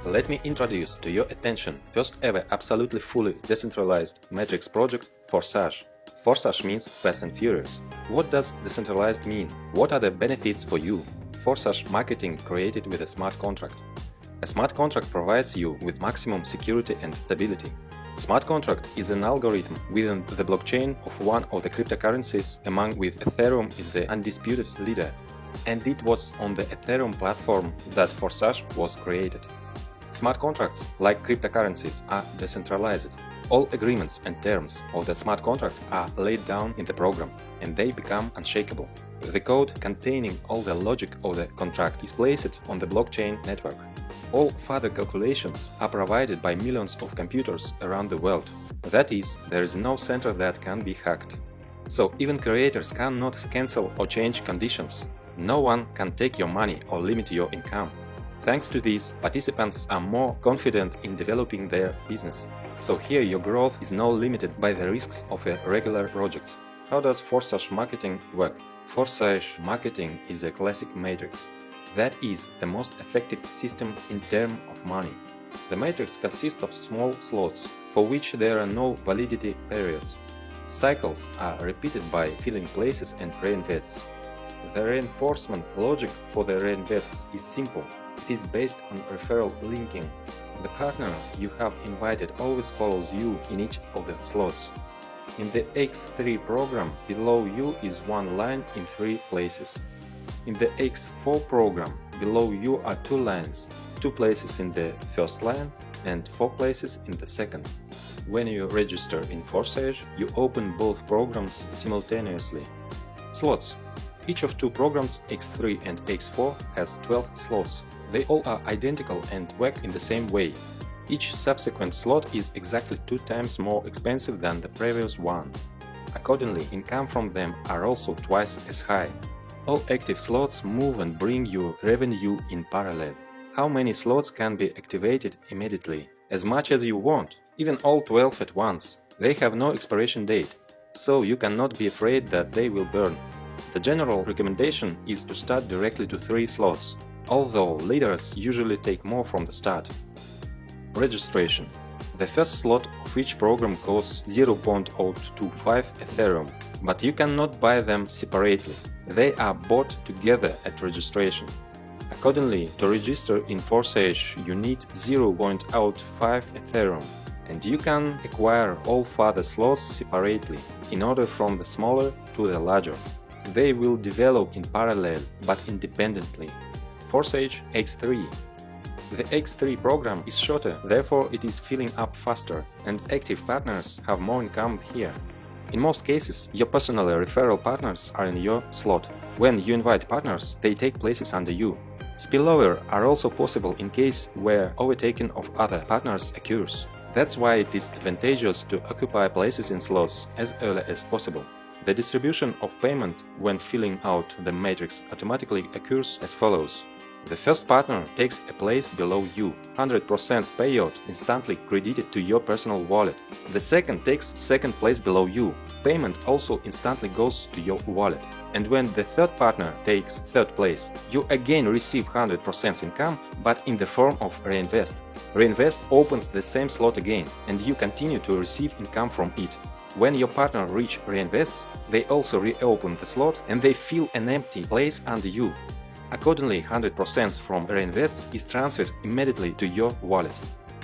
Let me introduce to your attention first ever absolutely fully decentralized matrix project Forsage. Forsage means Fast and Furious. What does decentralized mean? What are the benefits for you? Forsage marketing created with a smart contract. A smart contract provides you with maximum security and stability. Smart contract is an algorithm within the blockchain of one of the cryptocurrencies, among which Ethereum is the undisputed leader. And it was on the Ethereum platform that Forsage was created. Smart contracts, like cryptocurrencies, are decentralized. All agreements and terms of the smart contract are laid down in the program, and they become unshakable. The code containing all the logic of the contract is placed on the blockchain network. All further calculations are provided by millions of computers around the world. That is, there is no center that can be hacked. So even creators cannot cancel or change conditions. No one can take your money or limit your income. Thanks to this, participants are more confident in developing their business. So here your growth is not limited by the risks of a regular project. How does Forsage marketing work? Forsage marketing is a classic matrix. That is the most effective system in terms of money. The matrix consists of small slots, for which there are no validity periods. Cycles are repeated by filling places and reinvests. The reinforcement logic for the reinvests is simple. It is based on referral linking. The partner you have invited always follows you in each of the slots. In the X3 program, below you is one line in 3 places. In the X4 program, below you are 2 lines, 2 places in the first line and 4 places in the second. When you register in Forsage, you open both programs simultaneously. Slots. Each of 2 programs, X3 and X4, has 12 slots. They all are identical and work in the same way. Each subsequent slot is exactly 2 times more expensive than the previous one. Accordingly, income from them are also twice as high. All active slots move and bring you revenue in parallel. How many slots can be activated immediately? As much as you want, even all 12 at once. They have no expiration date, so you cannot be afraid that they will burn. The general recommendation is to start directly to 3 slots, although leaders usually take more from the start. Registration. The first slot of each program costs 0.025 Ethereum, but you cannot buy them separately. They are bought together at registration. Accordingly, to register in Forsage, you need 0.05 Ethereum, and you can acquire all further slots separately, in order from the smaller to the larger. They will develop in parallel, but independently. Forsage X3. The X3 program is shorter, therefore it is filling up faster, and active partners have more income here. In most cases, your personal referral partners are in your slot. When you invite partners, they take places under you. Spillover are also possible in case where overtaking of other partners occurs. That's why it is advantageous to occupy places in slots as early as possible. The distribution of payment when filling out the matrix automatically occurs as follows. The first partner takes a place below you, 100% payout instantly credited to your personal wallet. The second takes second place below you, payment also instantly goes to your wallet. And when the third partner takes third place, you again receive 100% income, but in the form of reinvest. Reinvest opens the same slot again, and you continue to receive income from it. When your partner reach reinvests, they also reopen the slot and they fill an empty place under you. Accordingly, 100% from reinvests is transferred immediately to your wallet.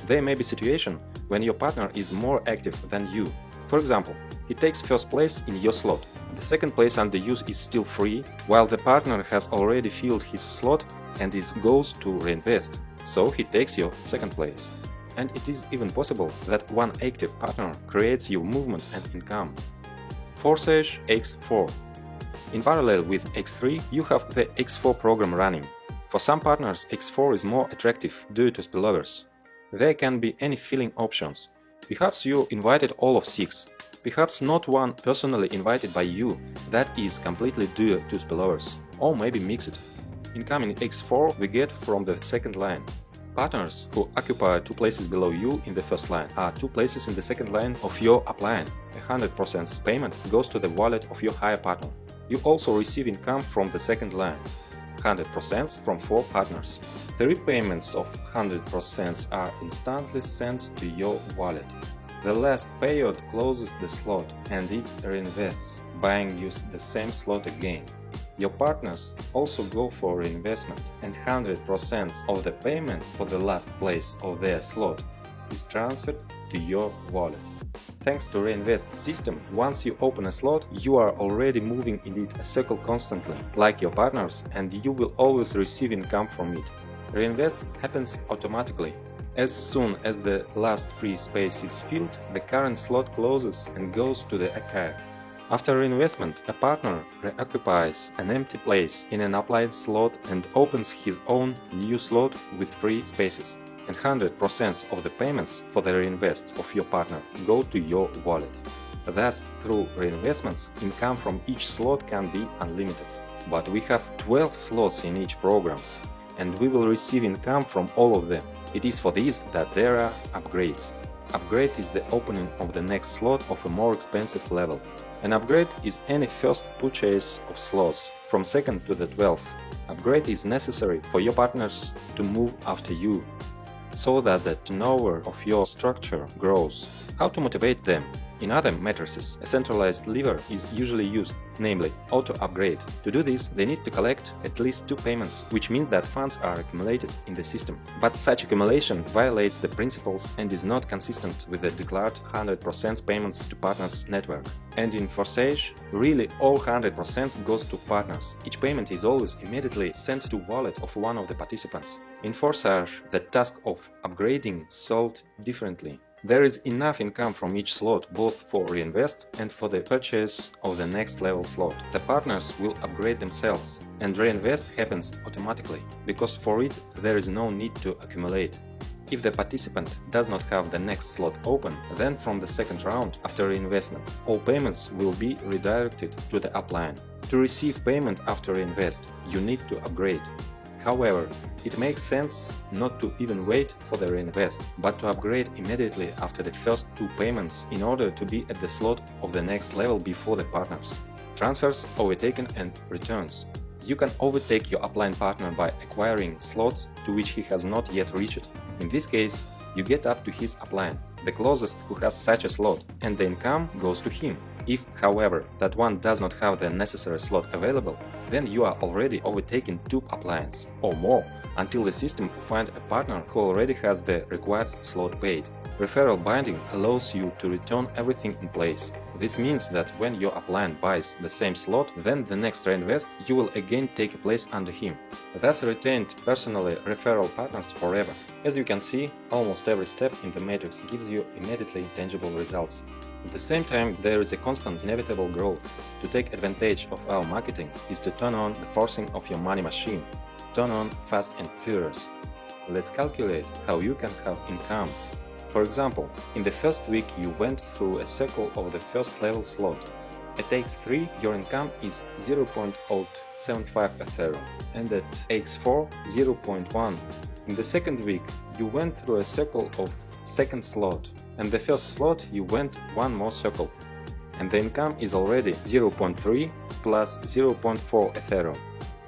There may be situation when your partner is more active than you. For example, he takes first place in your slot. The second place under use is still free, while the partner has already filled his slot and goes to reinvest, so he takes your second place. And it is even possible that one active partner creates you movement and income. Forsage X4. In parallel with X3, you have the X4 program running. For some partners, X4 is more attractive due to spillovers. There can be any filling options. Perhaps you invited all of 6. Perhaps not one personally invited by you, that is completely due to spillovers. Or maybe mixed. Income in X4 we get from the second line. Partners who occupy 2 places below you in the first line are 2 places in the second line of your upline. 100% payment goes to the wallet of your higher partner. You also receive income from the second line. 100% from 4 partners. 3 payments of 100% are instantly sent to your wallet. The last payout closes the slot and it reinvests, buying you the same slot again. Your partners also go for reinvestment, and 100% of the payment for the last place of their slot is transferred to your wallet. Thanks to Reinvest system, once you open a slot, you are already moving in it a circle constantly, like your partners, and you will always receive income from it. Reinvest happens automatically. As soon as the last free space is filled, the current slot closes and goes to the archive. After reinvestment, a partner reoccupies an empty place in an upline slot and opens his own new slot with free spaces. And 100% of the payments for the reinvest of your partner go to your wallet. Thus, through reinvestments, income from each slot can be unlimited. But we have 12 slots in each programs, and we will receive income from all of them. It is for this that there are upgrades. Upgrade is the opening of the next slot of a more expensive level. An upgrade is any first purchase of slots, from 2nd to the 12th. Upgrade is necessary for your partners to move after you, so that the turnover of your structure grows. How to motivate them? In other matrices, a centralized lever is usually used, namely auto-upgrade. To do this, they need to collect at least 2 payments, which means that funds are accumulated in the system. But such accumulation violates the principles and is not consistent with the declared 100% payments to partners network. And in Forsage, really all 100% goes to partners. Each payment is always immediately sent to wallet of one of the participants. In Forsage, the task of upgrading is solved differently. There is enough income from each slot both for reinvest and for the purchase of the next level slot. The partners will upgrade themselves, and reinvest happens automatically, because for it there is no need to accumulate. If the participant does not have the next slot open, then from the second round after reinvestment, all payments will be redirected to the upline. To receive payment after reinvest, you need to upgrade. However, it makes sense not to even wait for the reinvest, but to upgrade immediately after the first 2 payments in order to be at the slot of the next level before the partners. Transfers, overtaken and returns. You can overtake your upline partner by acquiring slots to which he has not yet reached. In this case, you get up to his upline, the closest who has such a slot, and the income goes to him. If, however, that one does not have the necessary slot available, then you are already overtaking 2 uplines or more until the system finds a partner who already has the required slot paid. Referral binding allows you to return everything in place. This means that when your upline buys the same slot, then the next reinvest you will again take a place under him. Thus retained personally referral partners forever. As you can see, almost every step in the matrix gives you immediately tangible results. At the same time, there is a constant inevitable growth. To take advantage of our marketing is to turn on the forcing of your money machine. Turn on fast and furious. Let's calculate how you can have income. For example, in the first week you went through a circle of the first level slot. At x3 your income is 0.075 Ethereum and at x4 0.1. In the second week you went through a circle of second slot, and the first slot you went one more circle, and the income is already 0.3 plus 0.4 Ethereum.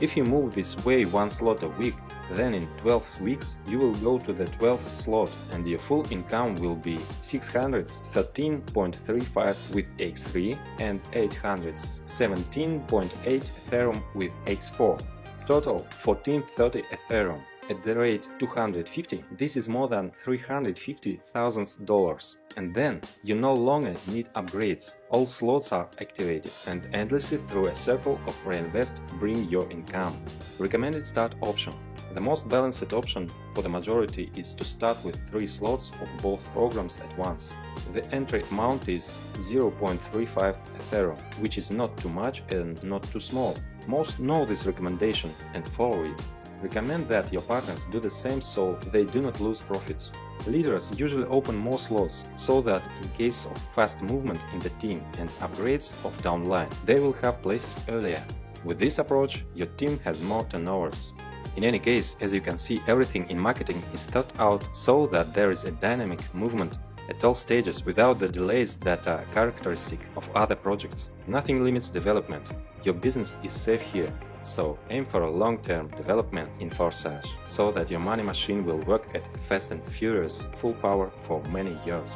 If you move this way one slot a week, then in 12 weeks you will go to the 12th slot and your full income will be 613.35 with x3 and 817.8 Ethereum with x4. Total 1430 Ethereum. At the rate 250, this is more than $350,000. And then you no longer need upgrades. All slots are activated and endlessly through a circle of reinvest bring your income. Recommended start option. The most balanced option for the majority is to start with 3 slots of both programs at once. The entry amount is 0.35 Ethereum, which is not too much and not too small. Most know this recommendation and follow it. Recommend that your partners do the same so they do not lose profits. Leaders usually open more slots, so that in case of fast movement in the team and upgrades of downline, they will have places earlier. With this approach, your team has more turnovers. In any case, as you can see, everything in marketing is thought out so that there is a dynamic movement at all stages without the delays that are characteristic of other projects. Nothing limits development. Your business is safe here. So aim for a long-term development in Forsage, so that your money machine will work at fast and furious full power for many years.